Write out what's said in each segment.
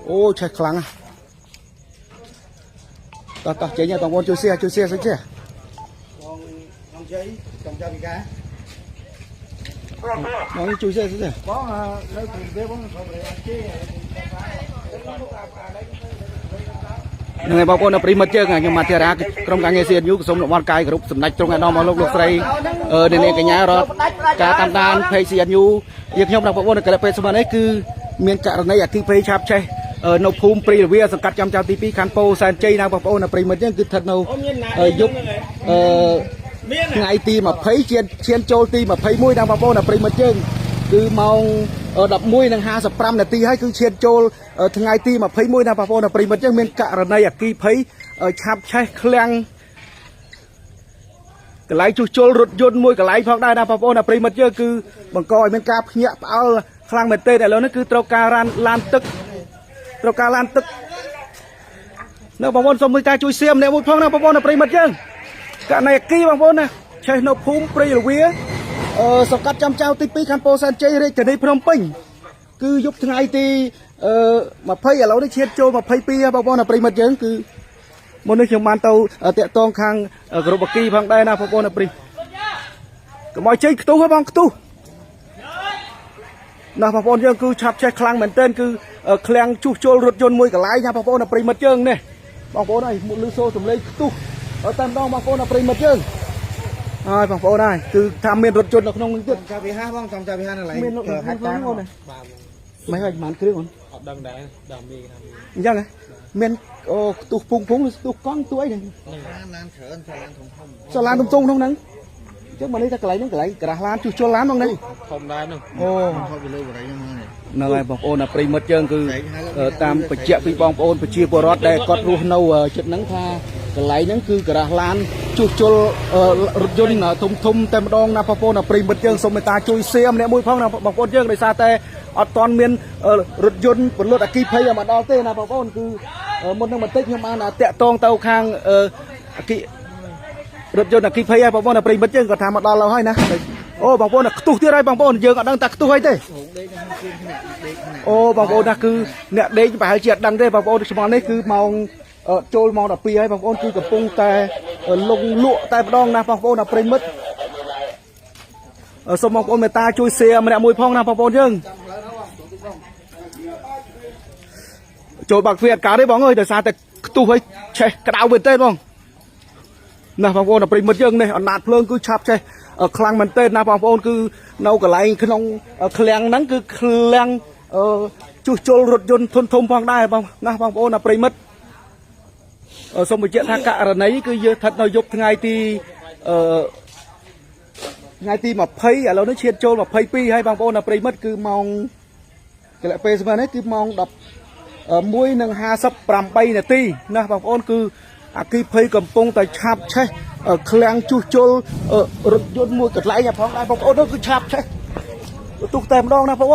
ô chạy khăng à ta chế nhà toàn quân chui xe sao chứ không chế trồng cho bị cá nó chui xe sao chứ có lấy tiền kia bóng không bị chế ngày bao con là prima chơi ngày nhưng mà theo ra trong cái nghe xiên nhú sống động cài group sầm nách trong ngày đó mà lúc say để này cái nhà rồi cả tam đan pay xiên nhú việc nhom là bao con là cái pay sầm đấy cứ miền cả này là kinh pay chạp chơi nộp phum pri là sập cắt trăm trăm tí cán po san chơi nào bao con là prima chơi cứ thật nào giúp ngày ti mà thấy chiên trôi ti mà thấy mũi đang bao con là prima chơi cứ mong đập mũi đang 50 là ti hay cứ chiên trôi thằng ngày ti mà thấy mũi đang bao con là prima chơi miền cả này là kinh thấy chạp chơi khlang cái lái chui trôi rụt yôn mũi cái lái phong đây đang bao con là prima chơi cứ bằng coi miền cáp nhẹ bao khlang miền tây này nó cứ trâu ca lan tức trâu ca lan tức nó bao con xong mới ca chui xem này mũi phong đang bao con là prima chơi cả này kia bằng vốn nè chơi nó phun pri là vía sọc cắt trăm trao tí pi campo san chơi đây từ đây phnom penh cứ giúp thằng ai thì mà phay ở lâu đấy chết trôi mà phay pi bằng vốn là pri mất chứ cứ một nơi trường ban tàu tiện tông khang group kia bằng đây nào bằng vốn là pri cái mọi chơi tu hay bằng tu nào bằng vốn chứ cứ chập chơi khang mình tên cứ khang chu trôi rụt yôn môi cả lái nha bằng vốn là pri mất chứ này bằng vốn này một lư xô tụm lấy tu ở tam đông bằng phố là prima chứ, bằng phố này từ tham miền rốt chốt là không những trồng cho bị ha bóng trồng cho bị ha là lấy hạt cá này mấy hoài mán cứ không đằng đá đằng mi như này miền tụ phùng tụ con tuổi này sao lan tung không nắng chứ mà đây ta lấy cả lan chú cho lan không đấy không đá đâu này bằng phố là prima chứ cứ tam phải chẹt phi bong phố phải chia bờ rót đây cọt ruột nâu chất nắng tha cái lấy những cứ cả lan chuột chuột run là thum tem đong na papo là prim bật chương xong người ta chui xem này mũi phong là bằng con chương để xa te ở toàn miền run một lượt kịp hay mà đo tên là bằng con cứ một năm một tích nhưng mà là tẹt tông tàu khang kỵ run là kịp hay bằng con là prim bật chương còn tham mà đo lâu hay nè ô bằng con là tu tiết đây bằng con giờ còn đang tạc tu hay thế ô bằng con là cứ nè đây phải hai chuyện đăng đây bằng con được đấy cứ màu trôi màu đỏ pi hay bằng con cứ cầm pung tay lông lụa tay đong na bằng con là prey mất xong bằng con người ta chui xe mà mùi phong na bằng con chứ trôi bạc việt cá đấy bóng ơi từ xa tại tu hay chơi cái đào bên tên không na bằng con là prey mất chứ này nạt phơn cứ chắp chơi ở khang mình tên na bằng con cứ nấu cả lại cái nông khang nắng cứ khang chui trôi rụt yôn thôn thôn phong đai bằng na bằng con là prey mất xong một chuyện thác cả là nấy cứ thật nó giúp ngày thì mà pay ở lâu nó chiên trôi mà pay pi hay bằng con là pay mất cứ mong cái lại pay mà đấy cứ mong đập muối nâng ha sắp pram bay là ti na bằng con cứ khi pay cầm pông tại chạp chơi ở khang chu trôi rụt yôn muối cật lại nhà phong đây bằng con nó cứ chạp chơi tục tèm đong na bằng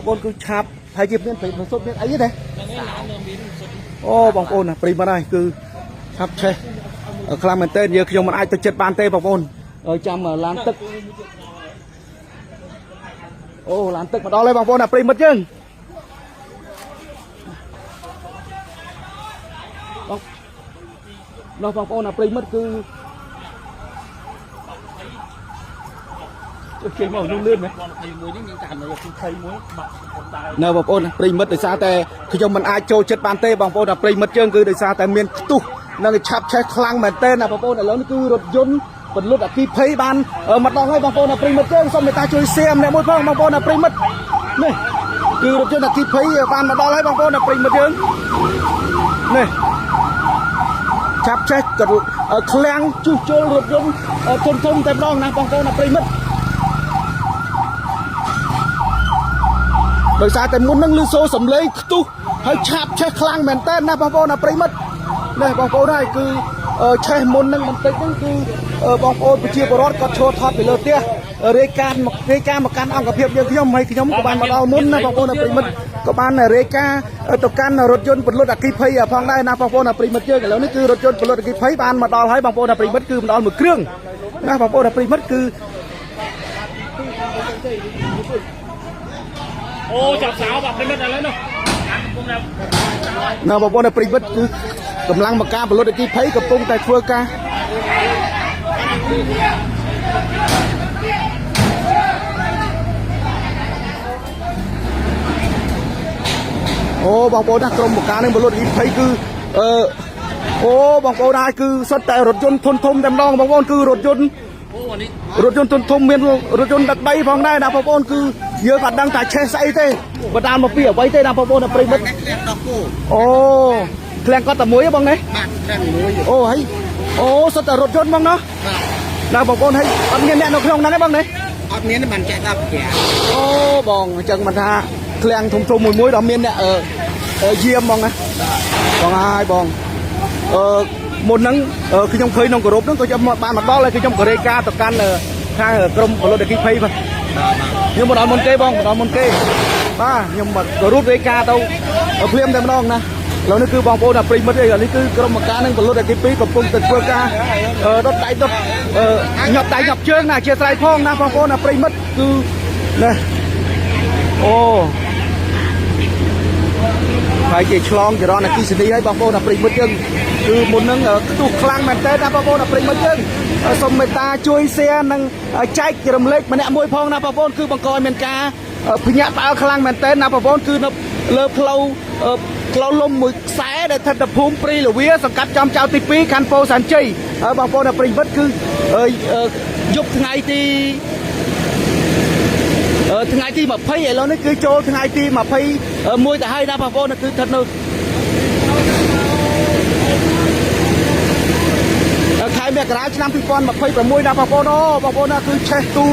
con cứ chạp hay dịp nên phải sốt nên ấy đấy ô bằng ôn à prima này cứ hấp chơi ở khám mình tên giờ khi mà ai tới chết ban tê bằng ôn ở trong lan tức ô lan tức mà đo lên bằng ôn là prima chứ nó bằng ôn là prima cứ chơi màu nhung lươn này nè bằng ôn prey mất để xa te khi cho mình ai trôi chết ban tê bằng ôn là prey mất chương cứ để xa te miền tu là cái chắp chơi khlang mình tên là bằng ôn là lớn cứ rụt yôn phần lúc là khi thấy ban ở mặt đằng hay bằng ôn là prey mất chương xong người ta chui xem này môi phong bằng ôn là prey mất này cứ rụt yôn là khi thấy ban mặt đằng hay bằng ôn là prey mất chương này chắp chơi khlang chui trôi rụt yôn thôn thôn tem đong là bằng ôn là prey mất bởi sao tại muốn nâng lư xô sầm lấy tu hơi chạp chơi khlang mền tên na bằng con là prey mất này bằng con này cứ chơi muốn nâng mình tính cứ bằng con bị chia bớt có cho thoát về lơ tia rê can một can ăn cà phê như nhóm mấy nhóm của bạn mà đau muốn na bằng con là prey mất có bạn này rê ca tập can là rốt yôn bật lót đặc kỳ phay ở phong đây na bằng con là prey mất chơi cái lớn cứ rốt yôn bật lót đặc kỳ phay bạn mà đau hay bằng con là prey mất cứ đau một kêu na bằng con là prey mất cứ ô chọc sáo bạc lên mất rồi lấy đâu នៅបងប្អូនប្រិមិត្តគឺកម្លាំងមកការពលរដ្ឋអគ្គិភ័យកំពុងតែធ្វើការអូបងប្អូនណាក្រុមមកការនឹងពលរដ្ឋអគ្គិភ័យគឺអូបងប្អូនហើយគឺសុទ្ធតែរថយន្តធុនធំតែម្ដងបងប្អូនគឺរថយន្តធុនធំមានរថយន្តដឹកដីផងដែរណាបងប្អូនគឺយើងអត់ដឹងថាឆេះស្អីទេបណ្ដាលមកពីអ្វីទេណាបងប្អូនប្រិមិត្តអូឃ្លាំងគាត់តែមួយទេបងនេះបាទឃ្លាំងមួយអូហើយអូសុទ្ធតែរថយន្តហ្មងណាណាបងប្អូនហើយអត់មានអ្នកនៅក្នុងហ្នឹងទេបងនេះអត់មានទេបានចែកដល់ប្រាអូបងអញ្ចឹងមិនថាឃ្លាំងធំមួយដល់មានអ្នកយាមហ្មងណាបងហើយបងមុនហ្នឹងខ្ញុំឃើញក្នុងក្រុមហ្នឹងក៏ខ្ញុំបានមកដល់ហើយខ្ញុំក៏រាយការណ៍ទៅកាន់ខាងក្រុមពលរដ្ឋអគ្គិភ័យបាទខ្ញុំមកដល់មុនគេបងមកដល់មុនគេបាទខ្ញុំក៏រូបរាយការណ៍ទៅភ្លាមតែម្ដងណាឥឡូវនេះគឺបងប្អូនប្រិមិត្តអីនេះគឺក្រុមមកការនឹងពលរដ្ឋអគ្គិភ័យកំពុងតែធ្វើការដុតដៃដុតញាប់ដៃញាប់ជើងណាអធិស្ឋានផងណាបងប្អូនប្រិមិត្តគឺណាអូហើយគេឆ្លងចរន្តអគ្គិសនីហើយបងប្អូនប្រិមិត្តយើងគឺមុនហ្នឹងខ្ទុះខ្លាំងមែនតើណាបងប្អូនប្រិមិត្តយើងសូមមេត្តាជួយ share និងចែករំលែកម្នាក់មួយផងណាបងប្អូនគឺបង្កឲ្យមានការភញាក់ផ្អើលខ្លាំងមែនតើណាបងប្អូនគឺនៅលើផ្លូវលំមួយខ្សែដែលស្ថិតនៅភូមិព្រីលាវាសង្កាត់ចំចៅទី2ខណ្ឌពោធិ៍សែនជ័យហើយបងប្អូនប្រិមិត្តគឺយប់ថ្ងៃទី20ឥឡូវនេះគឺចូលថ្ងៃទី21ទៅហើយណាបងប្អូនគឺស្ថិតនៅខែមករាឆ្នាំ2026ណាបងប្អូនអូបងប្អូនណាគឺឆេះទូ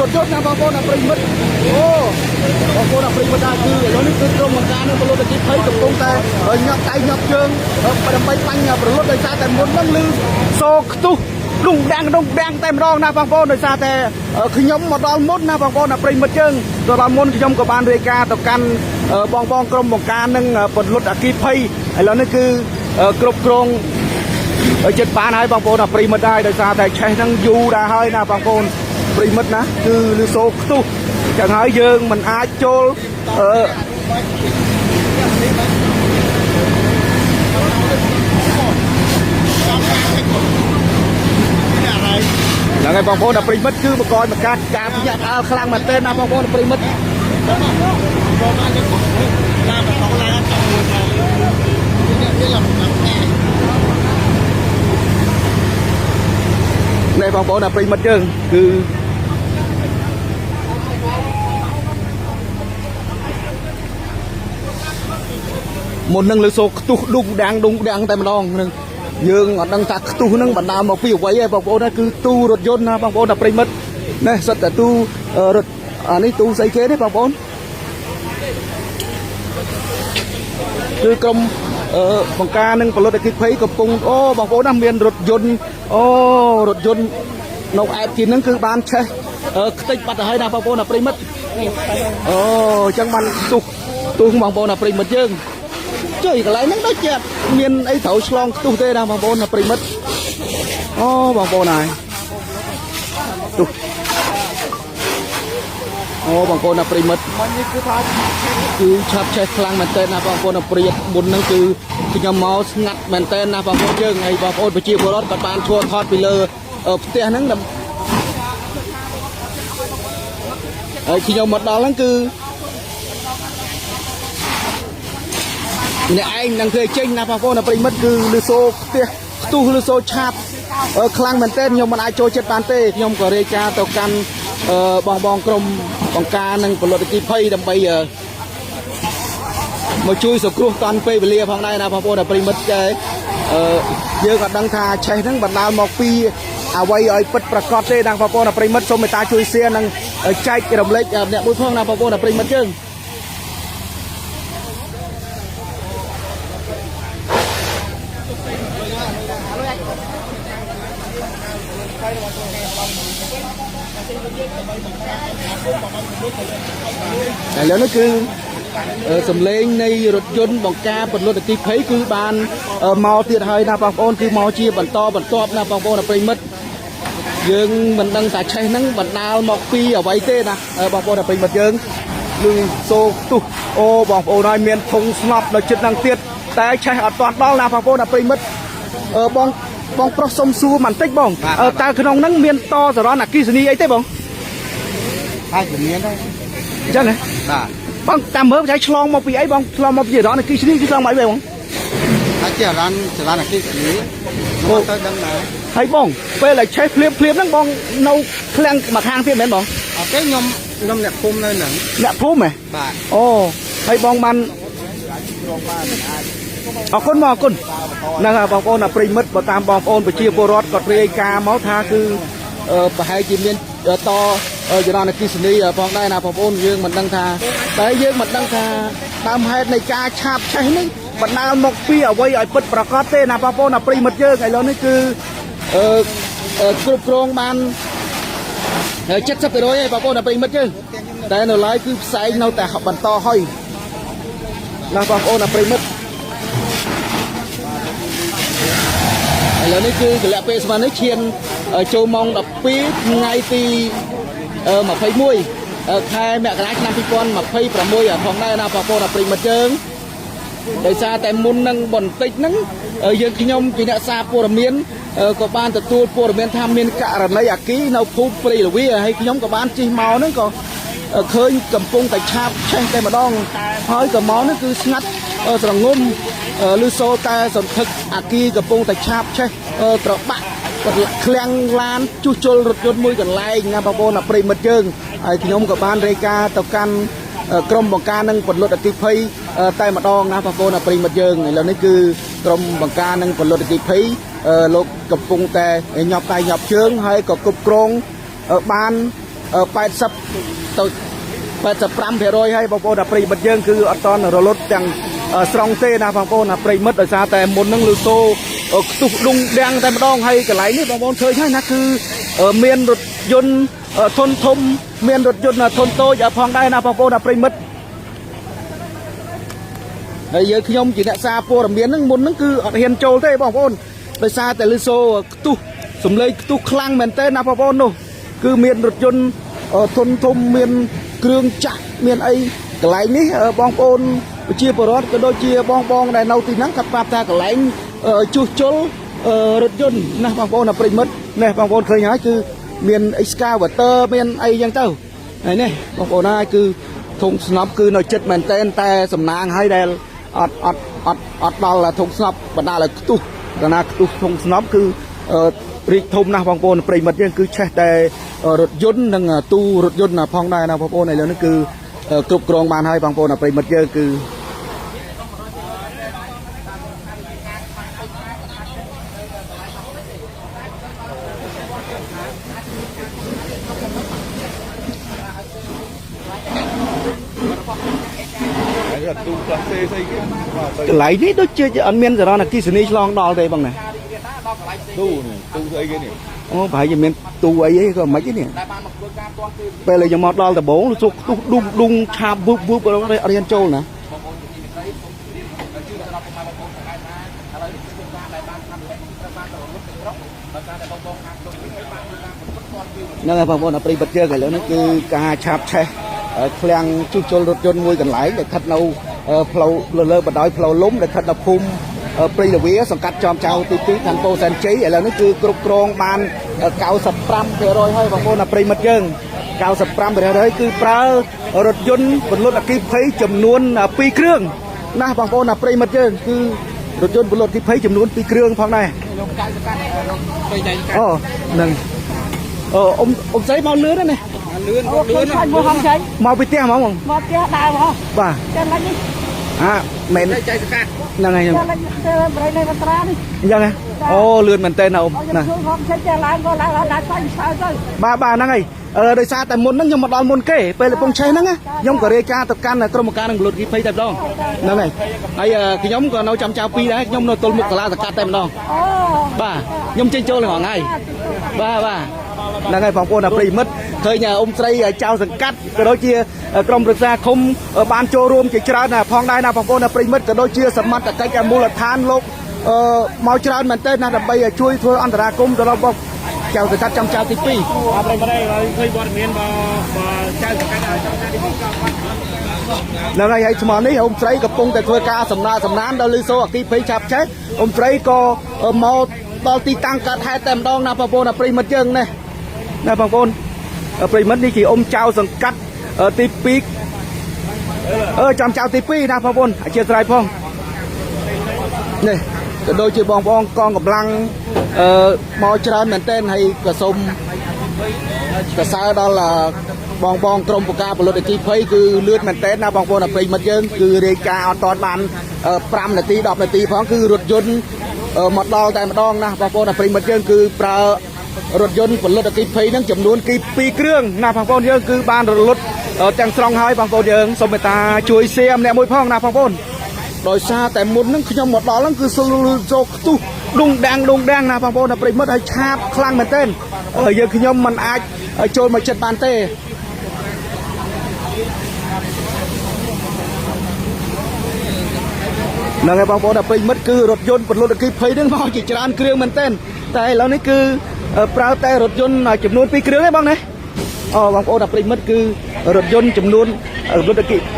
រថយន្តណាបងប្អូនប្រិមិត្តអូបងប្អូនប្រិមិត្តដែរគឺឥឡូវនេះគឺក្រុមអង្គការនឹងពលរដ្ឋអគ្គិភ័យកំពុងតែញាប់ដៃញាប់ជើងដើម្បីបាញ់ប្រលត់ដោយសារតែមុនហ្នឹងឮសូរខ្ទុះដុងដាំងតែម្ដងណាបងប្អូនដោយសារតែខ្ញុំមកដល់មុនណាបងប្អូនប្រិមិត្តយើងដល់មុនខ្ញុំក៏បានរាយការណ៍ទៅកាន់បងក្រុមអង្គការនឹងពលរដ្ឋអគ្គិភ័យឥឡូវនេះគឺគ្រប់គ្រងចិត្តបានហើយបងប្អូនប្រិមិត្តដែរដោយសារតែឆេះហ្នឹងយូរដែរហើយណាបងប្អូនប្រិមិត្តណាគឺលឺសូរខ្ទុះចឹងហើយយើងមិនអាចចូលហ្នឹងហើយបងប្អូនប្រិមិត្តគឺបង្កឲ្យការភញាក់ផ្អើលខ្លាំងមែនទែនណាបងប្អូនប្រិមិត្តនេះបងប្អូនប្រិមិត្តយើងគឺមុននឹងលើសូរខ្ទុះដុងដាំងតែម្ដងនឹងយើងអត់ដឹងថាខ្ទុះហ្នឹងបណ្ដាលមកពីអ្វីឯងបងប្អូនគឺទូរថយន្តណាបងប្អូនប្រិមិត្តនេះសិតតែទូរថអានេះទូស្អីគេទេបងប្អូនគឺក្រុមបង្ការនឹងពលរដ្ឋអគ្គិភ័យកំពុងអូបងប្អូនណាមានរថយន្តរថយន្តនៅឯទីហ្នឹងគឺបានឆេះខ្ទេចបាត់ទៅហើយណាបងប្អូនប្រិមិត្តអូអញ្ចឹងបានទូបងប្អូនប្រិមិត្តយើងចុយកន្លែងហ្នឹងដូចជាមានអីត្រូវឆ្លងខ្ទុះទេណាបងប្អូនប្រិមិត្តអូបងប្អូនហើយទុះអូបងប្អូនប្រិមិត្តគឺឆាប់ឆេះខ្លាំងមែនតើណាបងប្អូនប្រិយមុនហ្នឹងគឺខ្ញុំមកស្ងាត់មែនតើណាបងប្អូនយើងហើយបងប្អូនប្រជាពលរដ្ឋក៏បានឈួរថតពីលើផ្ទះហ្នឹងហើយខ្ញុំមកដល់ហ្នឹងគឺអ្នកឯងនឹងធ្វើចេញណាបងប្អូនប្រិមិត្តគឺលឺសូរផ្ទះខ្ទុះលឺសូរឆាបខ្លាំងមែនទែនខ្ញុំមិនអាចចូលចិត្តបានទេខ្ញុំក៏រាយការណ៍ទៅកាន់បងក្រុមបង្ការនិងពលរដ្ឋអគ្គិភ័យដើម្បីមកជួយសង្គ្រោះតាន់ពេលវេលាផងដែរណាបងប្អូនប្រិមិត្តយើងក៏ដឹងថាឆេះហ្នឹងបណ្ដាលមកពីអ្វីឲ្យពិតប្រាកដទេណាបងប្អូនប្រិមិត្តសូមមេត្តាជួយ share និងចែករំលែកអ្នកមួយផងណាបងប្អូនប្រិមិត្តយើងឥឡូវនេះគឺសំឡេងនៃរថយន្តបង្ការពលរដ្ឋអគ្គិភ័យគឺបានមកទៀតហើយណាបងប្អូនគឺមកជាបន្តបន្ទាប់ណាបងប្អូនប្រិមិត្តយើងមិនដឹងថាឆេះហ្នឹងបណ្ដាលមកពីអ្វីទេណាបងប្អូនប្រិមិត្តយើង លឺសូទុះអូបងប្អូនហើយមានធុងស្នប់នៅចិត្តនឹងទៀតតែឆេះអត់ទាន់ដល់ណាបងប្អូនប្រិមិត្តបងប្រុសសុំសួរបន្តិចបងតើក្នុងហ្នឹងមានតសរណអគិសនីអីទេបង hai chủ miếng đấy អញ្ចឹងហ៎ បាទ បងតាមមើលចៃឆ្លងមកពីអីបងឆ្លងមកពីចរណអគិសនីគឺឆ្លងមកអីបង hai chỉ là ăn cái gì cô tới đằng này ហើយបងពេលដែលឆេះភ្លាមហ្នឹងបងនៅឃ្លាំងមកខាងទៀតមែនបង ở cái nhom đẹp phun lên nè អ្នកភូមិហ៎ បាទ អូហើយបងបានអរគុណបងអរគុណហ្នឹងហើយបងប្អូនប្រិមិត្តបើតាមបងប្អូនប្រជាពលរដ្ឋគាត់រាយការណ៍មកថាគឺប្រហែលជាមានតចរណអគិសនីផងដែរណាបងប្អូនយើងមិនដឹងថាតែយើងមិនដឹងថាដើមហេតុនៃការឆាបឆេះនេះបណ្ដាលមកពីអ្វីឲ្យពិតប្រាកដទេណាបងប្អូនប្រិមិត្តយើងឥឡូវនេះគឺគ្រប់គ្រងបាន70%ឯងបងប្អូនប្រិមិត្តយើងតែនៅឡើយគឺផ្សែងនៅតែបន្តហើយណាបងប្អូនប្រិមិត្តឥឡូវនេះគឺកលៈពេលស្មាននេះឈានចូលម៉ោង12ថ្ងៃទី21ខែមករាឆ្នាំ2026ផងដែរណាបងប្អូនប្រិមិត្តយើងដោយសារតែមុននឹងបន្តិចហ្នឹងយើងខ្ញុំជាអ្នកសារព័ត៌មានក៏បានទទួលព័ត៌មានថាមានករណីអគិនៅភូមិព្រៃលវាហើយខ្ញុំក៏បានជិះមកហ្នឹងក៏ឃើញកំពុងតែឆាបឆេះតែម្ដងហើយក៏មកហ្នឹងគឺស្ងាត់ស្រងំឬសូតែសន្ធឹកអគិកំពុងតែឆាបឆេះត្របាក់ឃ្លាំងឡានជួសជុលរថយន្តមួយកន្លែងណាបងប្អូនប្រិមិត្តយើងហើយខ្ញុំក៏បានរាយការណ៍ទៅកាន់ក្រុមបង្ការនិងពលរដ្ឋអគ្គិភ័យតែម្ដងណាបងប្អូនប្រិមិត្តយើងឥឡូវនេះគឺក្រុមបង្ការនិងពលរដ្ឋអគ្គិភ័យលោកកំពុងតែញាប់ដៃញាប់ជើងហើយក៏គ្រប់គ្រងបាន80ទៅ85%ហើយបងប្អូនប្រិមិត្តយើងគឺអត់តន់រលត់ទាំងស្រង់ទេណាបងប្អូនប្រិមិត្តដោយសារតែមុនហ្នឹងលឺសូខ្ទុះដុងដាំងតែម្ដងហើយកន្លែងនេះបងប្អូនឃើញហើយណាគឺមានរថយន្តធុនធំមានរថយន្តធុនតូចផងដែរណាបងប្អូនប្រិមិត្តហើយយើងខ្ញុំជាអ្នកសារព័ត៌មានហ្នឹងមុនហ្នឹងគឺអត់ហ៊ានចូលទេបងប្អូនដោយសារតែលឺសូខ្ទុះសំឡេងខ្ទុះខ្លាំងមែនតើណាបងប្អូននោះគឺមានរថយន្តធុនធំមានគ្រឿងចាក់មានអីកន្លែងនេះបងប្អូនប្រជាពលរដ្ឋក៏ដូចជាបងដែលនៅទីហ្នឹងគាត់ប្រាប់ថាកន្លែងជួសជុលរថយន្តណាបងប្អូនប្រិមិត្តនេះបងប្អូនឃើញហើយគឺមាន excavator មានអីចឹងទៅហើយនេះបងប្អូនហើយគឺធុងស្នប់គឺនៅចិត្តមែនតែនតែសំណាងហើយដែលអត់ដល់ធុងស្នប់បណ្ដាលឲ្យខ្ទុះកាលណាខ្ទុះធុងស្នប់គឺរីកធំណាស់បងប្អូនប្រិមិត្តយើងគឺឆេះតែរថយន្តនិងទូរថយន្តផងដែរណាបងប្អូនឥឡូវនេះគឺគ្រប់គ្រងបានហើយបងប្អូនប្រិមិត្តយើងគឺកន្លែងនេះដូចជាអត់មានចរណអគ្គិសនីឆ្លងដល់ទេបងណាទូស្អីគេនេះអូប្រហែលជាមានទូអីក៏មិនទេនេះពេលខ្ញុំមកដល់ដំបងសុកខ្ទុះដុងឆាបវឹបអត់រៀនចូលណាហ្នឹងហើយបងប្អូនប្រិយមិត្តយើងឥឡូវនេះគឺការឆាបឆេះឃ្លាំងជួសជុលរថយន្តមួយកន្លែងដែលស្ថិតនៅផ្លូវលើបណ្ដោយផ្លូវលំដែលស្ថិតនៅភូមិព្រៃលវាសង្កាត់ចំចៅទី2ខណ្ឌពោធិ៍សែនជ័យឥឡូវនេះគឺគ្រប់គ្រងបាន95%ហើយបងប្អូនប្រិយមិត្តយើង95%ហើយគឺប្រើរថយន្តពលរដ្ឋអគ្គិភ័យចំនួន2គ្រឿងណាបងប្អូនប្រិយមិត្តយើងគឺរថយន្តពលរដ្ឋអគ្គិភ័យចំនួន2គ្រឿងផងដែរអូហ្នឹងអ៊ំស្រីមកលឿនណាលឿនមកពីផ្ទះហ្មងមកផ្ទះដើរហ្មងបាទចាឡាញ់នេះមែនចៃសកាត់ហ្នឹងហើយខ្ញុំទៅប្រៃនៃវត្រានេះអញ្ចឹងអូលឿនមែនតើណាអ៊ំណាខ្ញុំចេះចាឡើងក៏ឡើងដល់ឆ្ងាយឆ្លើយទៅបាទហ្នឹងហើយដោយសារតែមុនហ្នឹងខ្ញុំមកដល់មុនគេពេលកំពុងឆេះហ្នឹងខ្ញុំក៏រាយការណ៍ទៅកាន់ក្រុមការនឹងពលរដ្ឋអគ្គិភ័យតែម្ដងហ្នឹងហើយខ្ញុំក៏នៅចាំចៅ2ដែរខ្ញុំនៅទល់មុខសាលាសកាត់តែម្ដងអូបាទខ្ញុំចេញចូលហ្នឹងហើយបាទហ្នឹងហើយបងប្អូនប្រិយមិត្តឃើញអ៊ំស្រីចៅសង្កាត់ក៏ដូចជាក្រុមប្រឹក្សាឃុំបានចូលរួមជាច្រើនផងដែរណាបងប្អូនប្រិយមិត្តក៏ដូចជាសមត្ថកិច្ចមូលដ្ឋានលោកមកច្រើនមែនទែនណាដើម្បីជួយធ្វើអន្តរាគមន៍ទៅដល់ ចៅសង្កាត់ចំចៅទី2 អត់ទេឃើញវត្តមានបើចៅសង្កាត់ឲ្យចៅទី2 ហ្នឹងហើយស្មោះនេះអ៊ំស្រីកំពុងតែធ្វើការសំណានដល់លឺសូអគិភ័យឆាប់ឆេះអ៊ំស្រីក៏មកដល់ទីតាំងកើតហេតុតែម្ដងណាបងប្អូនប្រិមិត្តយើងនេះណាបងប្អូនប្រិមិត្តនេះជាអ៊ំចៅសង្កាត់ទី2ចំចៅទី2ណាបងប្អូនអធិស្ឋានផងនេះក៏ដូចជាបងប្អូនកងកម្លាំងមកច្រើនមែនទែនហើយក៏សូមកសើដល់បងក្រុមប្រការពលរដ្ឋអគិភ័យគឺលឿនមែនទែនណាបងប្អូនប្រិមិត្តយើងគឺរាយការណ៍អត់ទាន់បាន5នាទី10នាទីផងគឺរថយន្តមកដល់តែម្ដងណាបងប្អូនប្រិមិត្តយើងគឺប្រើរថយន្តពលរដ្ឋអគិភ័យហ្នឹងចំនួន2គ្រឿងណាបងប្អូនយើងគឺបានរលត់ទាំងស្រុងហើយបងប្អូនយើងសូមមេត្តាជួយសៀមអ្នកមួយផងណាបងប្អូនដោយសារតែមុនហ្នឹងខ្ញុំមកដល់ហ្នឹងគឺសូកខ្ទុះដុងដាំងណាបងប្អូនប្រិមិត្តឲ្យឆាបខ្លាំងមែនទែនយើងខ្ញុំមិនអាចចូលមកចិត្តបានទេហ្នឹងហើយបងប្អូនប្រិមិត្តគឺរថយន្តពលរដ្ឋអគិភ័យហ្នឹងមកជាច្រើនគ្រឿងមែនទែនតែឥឡូវនេះគឺប្រើតែរថយន្តចំនួន2គ្រឿងទេបងណាបងប្អូនប្រិមិត្តគឺរថយន្តចំនួនរថ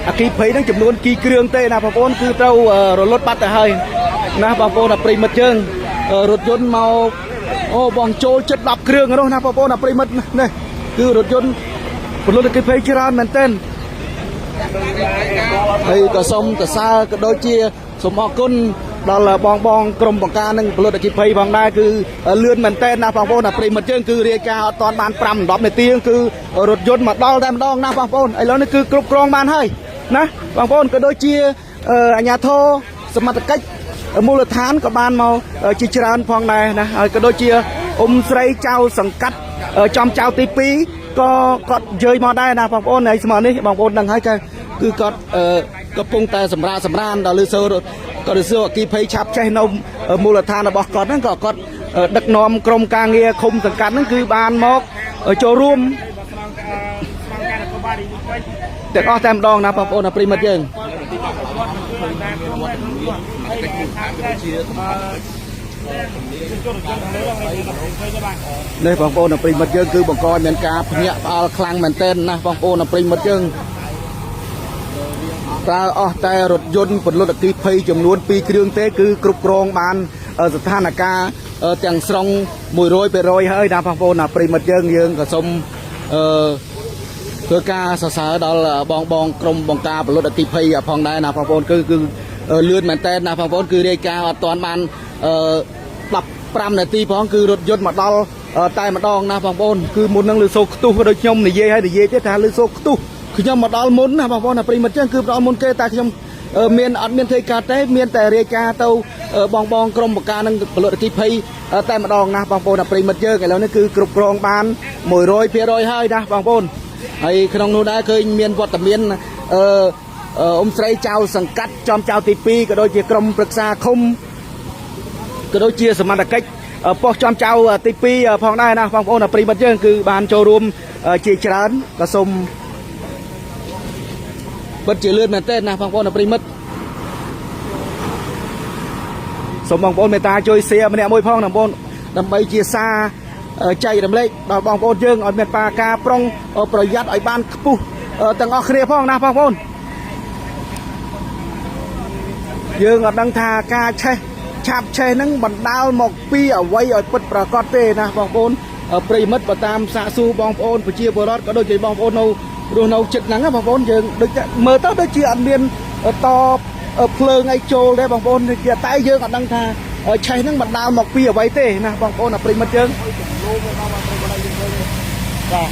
អគិភ័យហ្នឹងចំនួន2គ្រឿងទេណាបងប្អូនគឺត្រូវរលត់បាត់ទៅហើយណាបងប្អូនប្រិមិត្តយើងរថយន្តមកបងចូលចិត្ត10គ្រឿងនោះណាបងប្អូនប្រិមិត្តនេះគឺរថយន្តពលរដ្ឋអគិភ័យច្រើនមែនទែនហើយក៏សូមសរសើរក៏ដូចជាសូមអរគុណដល់បងក្រុមបង្ការនិងពលរដ្ឋអគិភ័យផងដែរគឺលឿនមែនទែនណាបងប្អូនប្រិមិត្តយើងគឺរាយការណ៍អត់ទាន់បាន5-10នាទីគឺរថយន្តមកដល់តែម្ដងណាបងប្អូនឥឡូវនេះគឺគ្រប់គ្រងបានហើយណាបងប្អូនក៏ដូចជាអាជ្ញាធរសមត្ថកិច្ចមូលដ្ឋានក៏បានមកជាច្រើនផងដែរណាហើយក៏ដូចជាអ៊ំស្រីចៅសង្កាត់ចំចៅទី2ក៏គាត់យើយមកដែរណាបងប្អូនហើយស្មើនេះបងប្អូនដឹងហើយគឺគាត់កំពុងតែសម្រានដល់លឺសូក៏លឺសូអគិភ័យឆាប់ចេះនៅមូលដ្ឋានរបស់គាត់ហ្នឹងក៏គាត់ដឹកនាំក្រុមការងារឃុំសង្កាត់ហ្នឹងគឺបានមកចូលរួមទាំងអស់តែម្ដងណាបងប្អូនប្រិមិត្តយើងនេះបងប្អូនប្រិមិត្តយើងគឺបង្កឲ្យមានការភ្ញាក់ផ្អើលខ្លាំងមែនទែនណាបងប្អូនប្រិមិត្តយើងតើអស់តែរថយន្តពលរដ្ឋអគិភ័យចំនួន2គ្រឿងទេគឺគ្រប់គ្រងបានស្ថានភាពទាំងស្រុង 100% ហើយណាបងប្អូនប្រិមិត្តយើងក៏សូមធ្វើការសរសើរដល់បងក្រុមបង្ការពលរដ្ឋអគិភ័យផងដែរណាបងប្អូនគឺលឿនមែនតើណាបងប្អូនគឺរាយការណ៍អត់ទាន់បាន15នាទីផងគឺរថយន្តមកដល់តែម្ដងណាបងប្អូនគឺមុននឹងលឺសូខ្ទុះដូចខ្ញុំនិយាយទេថាលឺសូខ្ទុះខ្ញុំមកដល់មុនណាបងប្អូនប្រិមិត្តចឹងគឺដល់មុនគេតែខ្ញុំអត់មានធ្វើការទេមានតែរាយការណ៍ទៅបងក្រុមបង្ការនិងពលរដ្ឋអគិភ័យតែម្ដងណាបងប្អូនប្រិមិត្តយើងឥឡូវនេះគឺគ្រប់គ្រងបាន 100% ហើយណាបងប្អូនហើយក្នុងនោះដែរឃើញមានវត្តមានអ៊ំស្រីចៅសង្កាត់ចំចៅទី2ក៏ដូចជាក្រុមប្រឹក្សាឃុំក៏ដូចជាសមត្ថកិច្ចប៉ុស្តិ៍ចំចៅទី2ផងដែរណាបងប្អូនប្រិមិត្តយើងគឺបានចូលរួមជាច្រើនក៏សូមពិតជាលឿនមែនទេណាបងប្អូនប្រិមិត្តសូមបងប្អូនមេត្តាជួយshareម្នាក់មួយផងណាបងប្អូនដើម្បីជាសារចែករំលែកដល់បងប្អូនយើងឲ្យមានការប្រុងប្រយ័ត្នឲ្យបានខ្ពស់ទាំងអស់គ្នាផងណាបងប្អូនយើងអត់ដឹងថាការឆេះឆាប់ឆេះហ្នឹងបណ្ដាលមកពីអ្វីឲ្យពិតប្រាកដទេណាបងប្អូនប្រិមិត្តបើតាមសាកសួរបងប្អូនប្រជាពលរដ្ឋក៏ដូចជាបងប្អូននៅរស់នៅចិត្តហ្នឹងបងប្អូនយើងដូចមើលទៅដូចជាអត់មានតភ្លើងអីចូលទេបងប្អូនតែយើងអត់ដឹងថាឆេះហ្នឹងបណ្ដាលមកពីអ្វីទេណាបងប្អូនប្រិមិត្តយើងបាទ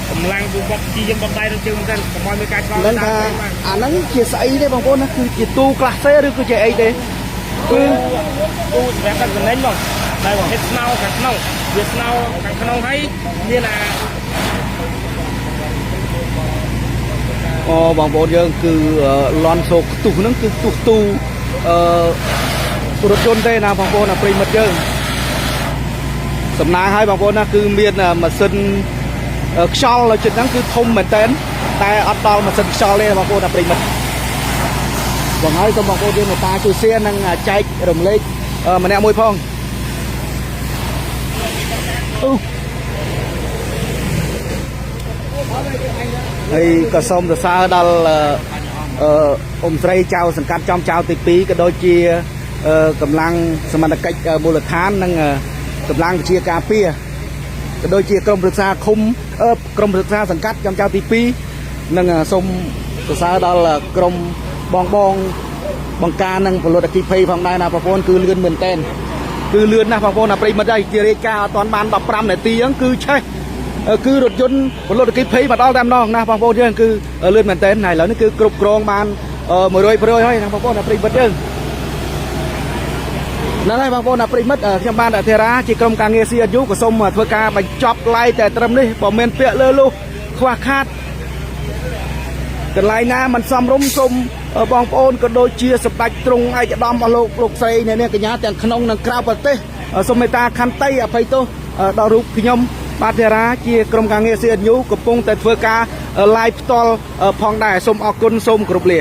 កម្លាំងពួកគាត់ជីយើងបដៃទៅជើងទៅកុំឲ្យមានការឆ្លងហ្នឹងថាអាហ្នឹងជាស្អីទេបងប្អូនណាគឺជាទូក្លាសេឬគឺជាអីទេគឺទូសម្រាប់កាត់កណ្ដេញមកតែហេតុស្នោខាងក្នុងវាស្នោខាងក្នុងហើយមានបងប្អូនយើងគឺលន់សូខ្ទុះហ្នឹងគឺខ្ទុះទូរថយន្តទេណាបងប្អូនប្រិមិត្តយើងសំណាងឲ្យបងប្អូនណាគឺមានម៉ាស៊ីនខ្យល់ចិត្តហ្នឹងគឺធំមែនតើតែអត់ដល់ម៉ាស៊ីនខ្យល់ទេបងប្អូនប្រិមិត្តបងហើយសូមបងប្អូនយើងមេត្តាជួយshareនិងចែករំលែកម្នាក់មួយផង ហើយក៏សូមសរសើរដល់អ៊ំស្រីចៅសង្កាត់ចំចៅទី2ក៏ដូចជាកម្លាំងសមត្ថកិច្ចមូលដ្ឋាននិងកម្លាំងវិជាការពារក៏ដូចជាក្រុមប្រឹក្សាឃុំក្រុមប្រឹក្សាសង្កាត់ចំចៅទី2និងសូមសរសើរដល់ក្រុមបងបង្ការនិងពលរដ្ឋអគ្គិភ័យផងដែរណាបងប្អូនគឺលឿនមែនតើគឺលឿនណាស់បងប្អូនណាប្រិមិត្តហើយជារាយការណ៍អត់ទាន់បាន15នាទីហ្នឹងគឺឆេះគឺរថយន្តពលរដ្ឋអគ្គិភ័យមកដល់តែម្ដងណាបងប្អូនយើងគឺលឿនមែនតើហើយឥឡូវនេះគឺគ្រប់គ្រងបាន100%ហើយណាបងប្អូនណាប្រិមិត្តយើងហ្នឹងហើយបងប្អូនណាប្រិមិត្តខ្ញុំបានអធិរាជាក្រុមការងារ CSU ក៏សូមធ្វើការបញ្ចប់ឡាយតែត្រឹមនេះបើមិនពាក់លើលុះខ្វះខាតកន្លែងណាមិនសមរម្យសូមបងប្អូនក៏ដូចជាសម្ដេចទ្រង់ឯកឧត្តមរបស់លោកស្រីអ្នកកញ្ញាទាំងក្នុងនិងក្រៅប្រទេសសូមមេត្តាខន្តីអភ័យទោសដល់រូបខ្ញុំបាទធារាជាក្រុមការងារ CSU កំពុងតែធ្វើការ live ផ្ទាល់ផងដែរសូមអរគុណសូមគោរពលា